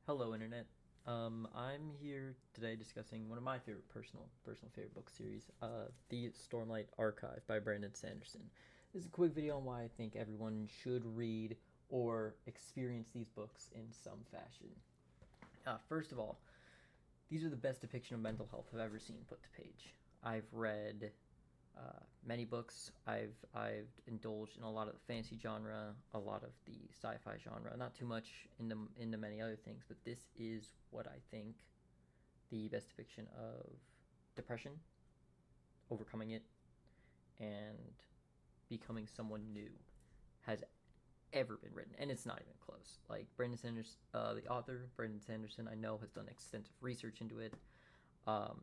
Hello, internet. I'm here today discussing one of my favorite personal favorite book series, the Stormlight Archive by Brandon Sanderson. This is a quick video on why I think everyone should read or experience these books in some fashion. First of all, these are the best depiction of mental health I've ever seen put to page. I've read many books. I've indulged in a lot of the fantasy genre, a lot of the sci-fi genre. Not too much into many other things, but this is what I think the best depiction of depression, overcoming it, and becoming someone new has ever been written, and it's not even close. Like Brandon Sanderson, the author Brandon Sanderson, I know has done extensive research into it. Um,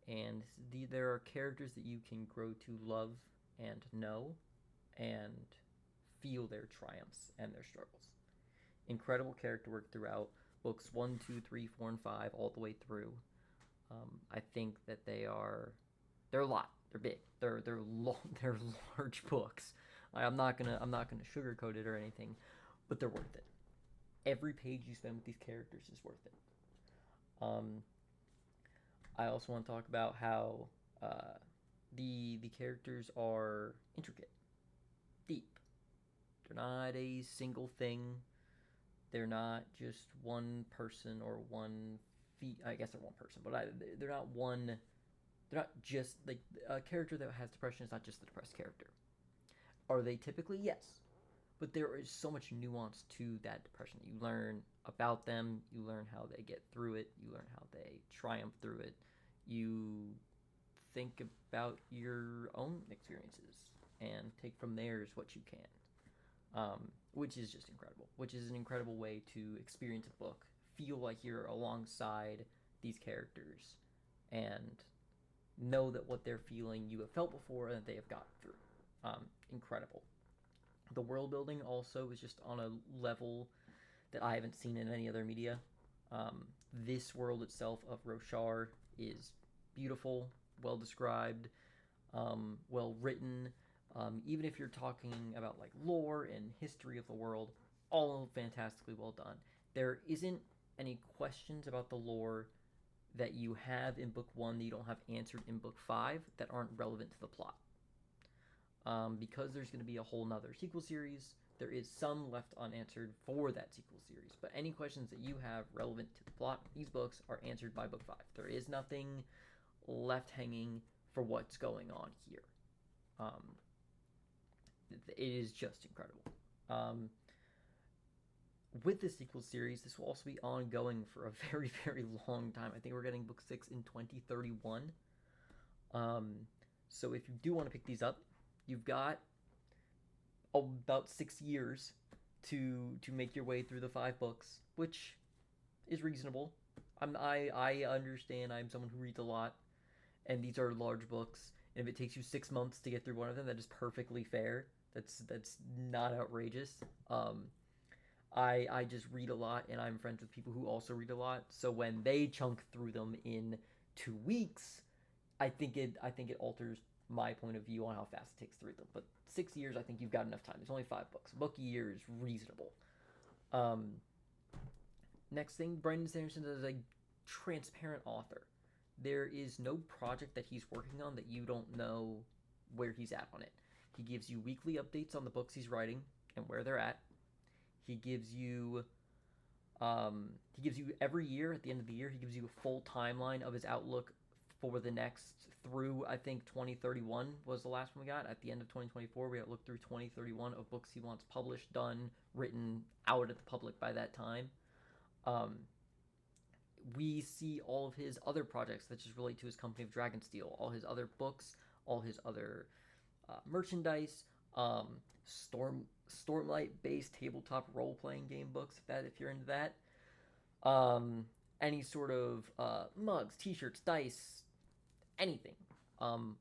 and there are characters that you can grow to love and know and feel their triumphs and their struggles. Incredible character work throughout books 1, 2, 3, 4, and 5 all the way through. I think that they're a lot. They're big. They're long. They're large books. I'm not gonna sugarcoat it or anything, but they're worth it. Every page you spend with these characters is worth it. Um, I also want to talk about how the characters are intricate, deep. They're not a single thing. They're not just one person or one feat. I guess they're one person, but they're not one. They're not just like a character that has depression is not just the depressed character. Are they typically? Yes, but there is so much nuance to that depression. You learn about them, you learn how they get through it, you learn how they triumph through it, you think about your own experiences and take from theirs what you can, which is just incredible. Which is an incredible way to experience a book, feel like you're alongside these characters, and know that what they're feeling you have felt before and that they have gotten through. Incredible. The world building also is just on a level that I haven't seen in any other media. This world itself of Roshar is beautiful, well described, well written. Even if you're talking about like lore and history of the world, all fantastically well done. There isn't any questions about the lore that you have in book one that you don't have answered in book five that aren't relevant to the plot. Because there's going to be a whole nother sequel series, there is some left unanswered for that sequel series. But any questions that you have relevant to the plot of these books are answered by book five. There is nothing left hanging for what's going on here. Um, it is just incredible. Um, with the sequel series, this will also be ongoing for a very, very long time. I think we're getting book six in 2031. So if you do want to pick these up, you've got about 6 years to make your way through the five books, which is reasonable. I understand. I'm someone who reads a lot, and these are large books. And if it takes you 6 months to get through one of them, that is perfectly fair. That's not outrageous. I just read a lot, and I'm friends with people who also read a lot. So when they chunk through them in 2 weeks, I think it alters my point of view on how fast it takes to read them. But 6 years, I think you've got enough time. There's only five books. A book a year is reasonable. Um, Next thing, Brandon Sanderson is a transparent author. There is no project that he's working on that you don't know where he's at on it. He gives you weekly updates on the books he's writing and where they're at. He gives you every year at the end of the year he gives you a full timeline of his outlook for the next through I think 2031 was the last one we got. At the end of 2024 we got to look through 2031 of books he wants published, done, written, out at the public by that time. Um, we see all of his other projects that just relate to his company of Dragonsteel, all his other books, all his other merchandise, Stormlight based tabletop role playing game books. If you're into that, any sort of mugs, T-shirts, dice, anything, um,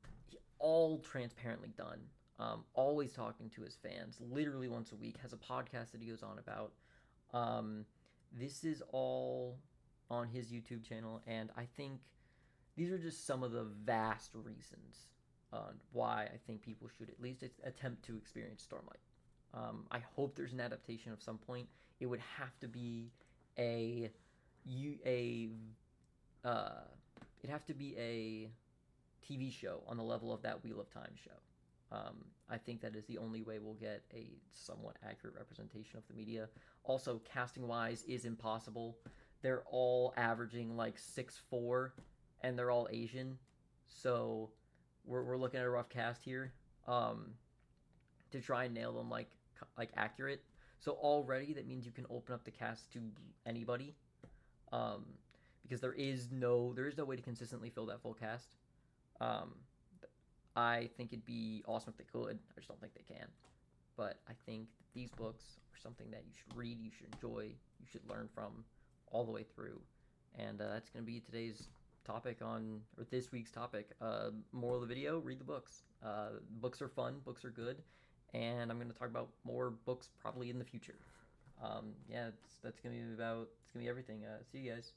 all transparently done. Always talking to his fans, literally once a week. Has a podcast that he goes on about. Um, this is all on his YouTube channel, and I think these are just some of the vast reasons on why I think people should at least attempt to experience Stormlight. I hope there's an adaptation of some point. It would have to be a you a it'd have to be a TV show on the level of that Wheel of Time show. I think that is the only way we'll get a somewhat accurate representation of the media. Also, casting wise is impossible. They're all averaging like 6'4", and they're all Asian, so we're looking at a rough cast here. To try and nail them like accurate. So already that means you can open up the cast to anybody, um, because there is no way to consistently fill that full cast. Um, I think it'd be awesome if they could. I just don't think they can. But I think that these books are something that you should read, you should enjoy, you should learn from all the way through. And that's going to be today's topic or this week's topic. Moral of the video: read the books. Books are fun. Books are good. And I'm going to talk about more books probably in the future. Yeah, that's going to be everything. See you guys.